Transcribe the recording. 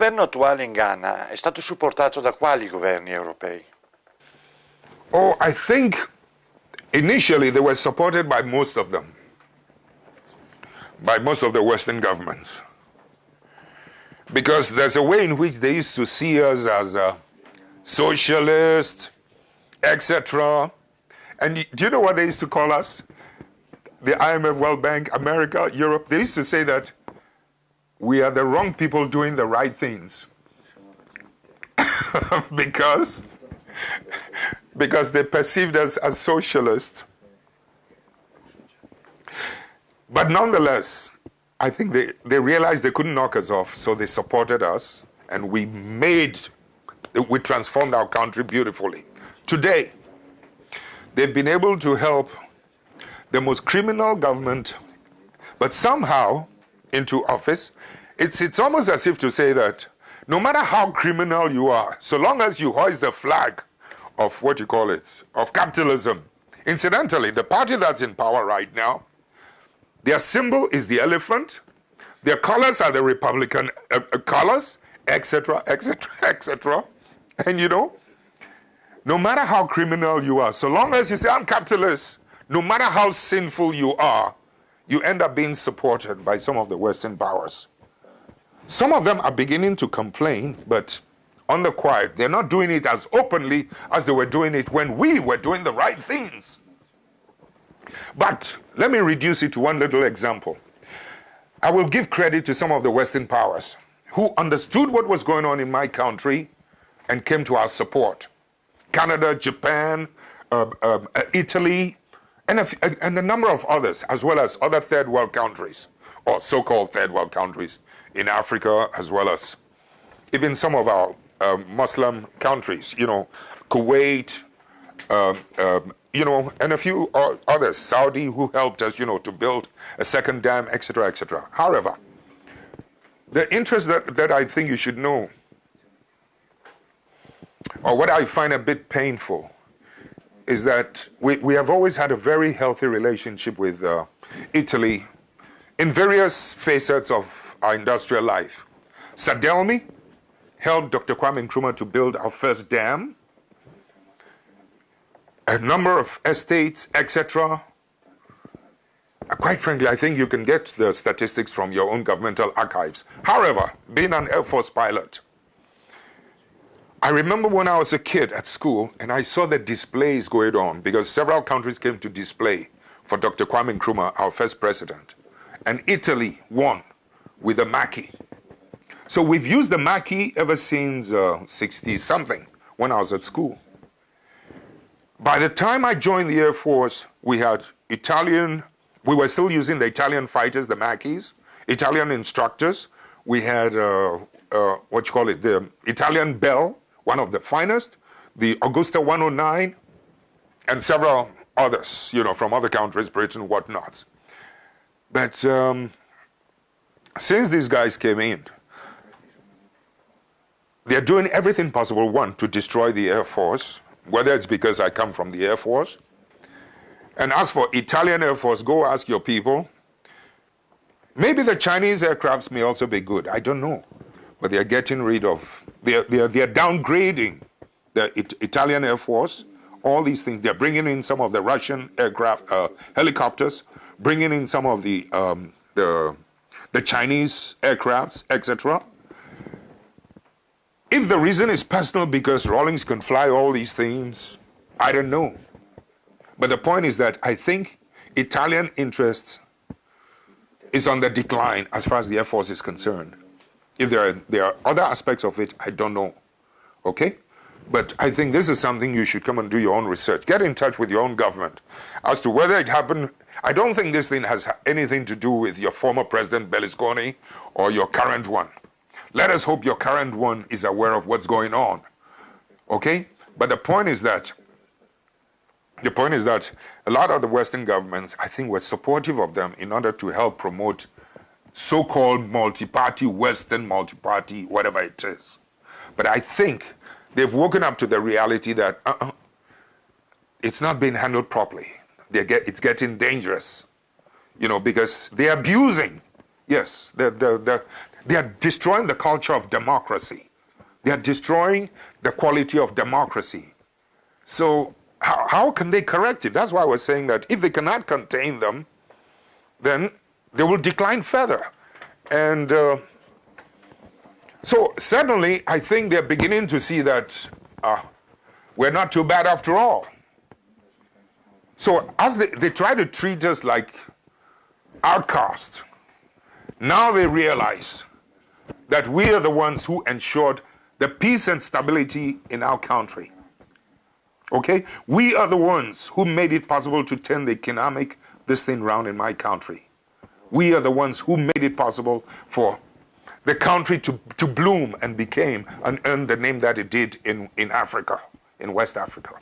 governo attuale in Ghana è stato supportato da quali governi europei? Oh, I think initially they were supported by most of them, by most of the Western governments. Because there's a way in which they used to see us as socialists, etc. And do you know what they used to call us? The IMF, World Bank, America, Europe, they used to say that we are the wrong people doing the right things. because they perceived us as socialists. But nonetheless, I think they realized they couldn't knock us off, so they supported us, and we transformed our country beautifully. Today, they've been able to help the most criminal government, but somehow into office. It's almost as if to say that no matter how criminal you are, so long as you hoist the flag of of capitalism. Incidentally, the party that's in power right now, their symbol is the elephant, their colors are the Republican colors, etc., etc., etc. And no matter how criminal you are, so long as you say, I'm capitalist, no matter how sinful you are, you end up being supported by some of the Western powers. Some of them are beginning to complain, but on the quiet, they're not doing it as openly as they were doing it when we were doing the right things. But let me reduce it to one little example. I will give credit to some of the Western powers who understood what was going on in my country and came to our support. Canada, Japan, Italy, and a number of others, as well as other third world countries, or so-called third world countries in Africa, as well as even some of our Muslim countries, Kuwait, and a few others, Saudi, who helped us, to build a second dam, etc., etc. However, the interest that I think you should know, or what I find a bit painful, is that we have always had a very healthy relationship with Italy in various facets of our industrial life. Sadelmi helped Dr. Kwame Nkrumah to build our first dam, a number of estates, etc. Quite frankly, I think you can get the statistics from your own governmental archives. However, being an Air Force pilot, I remember when I was a kid at school and I saw the displays going on because several countries came to display for Dr. Kwame Nkrumah, our first president. And Italy won with the Macchi. So we've used the Macchi ever since 60-something when I was at school. By the time I joined the Air Force, we were still using the Italian fighters, the Macchis, Italian instructors. We had, the Italian Bell, one of the finest, the Augusta 109, and several others, from other countries, Britain, whatnot. But since these guys came in, they're doing everything possible, one, to destroy the Air Force, whether it's because I come from the Air Force. And as for Italian Air Force, go ask your people. Maybe the Chinese aircrafts may also be good. I don't know. But they're getting rid of, they're downgrading the Italian Air Force, all these things. They're bringing in some of the Russian aircraft, helicopters, bringing in some of the Chinese aircrafts, etc. If the reason is personal because Rawlings can fly all these things, I don't know. But the point is that I think Italian interest is on the decline as far as the Air Force is concerned. If there are other aspects of it, I don't know. Okay? But I think this is something you should come and do your own research. Get in touch with your own government as to whether it happened. I don't think this thing has anything to do with your former president Berlusconi or your current one. Let us hope your current one is aware of what's going on. Okay? But the point is that a lot of the Western governments, I think, were supportive of them in order to help promote so-called multi-party, Western multi-party, whatever it is. But I think they've woken up to the reality that it's not being handled properly. It's getting dangerous, because they're abusing. Yes, They are destroying the culture of democracy. They are destroying the quality of democracy. So how can they correct it? That's why I was saying that if they cannot contain them, then they will decline further. And so suddenly, I think they're beginning to see that we're not too bad after all. So as they try to treat us like outcasts, now they realize that we are the ones who ensured the peace and stability in our country. Okay? We are the ones who made it possible to turn the economic this thing round in my country. We are the ones who made it possible for the country to bloom and became and earn the name that it did in Africa, in West Africa.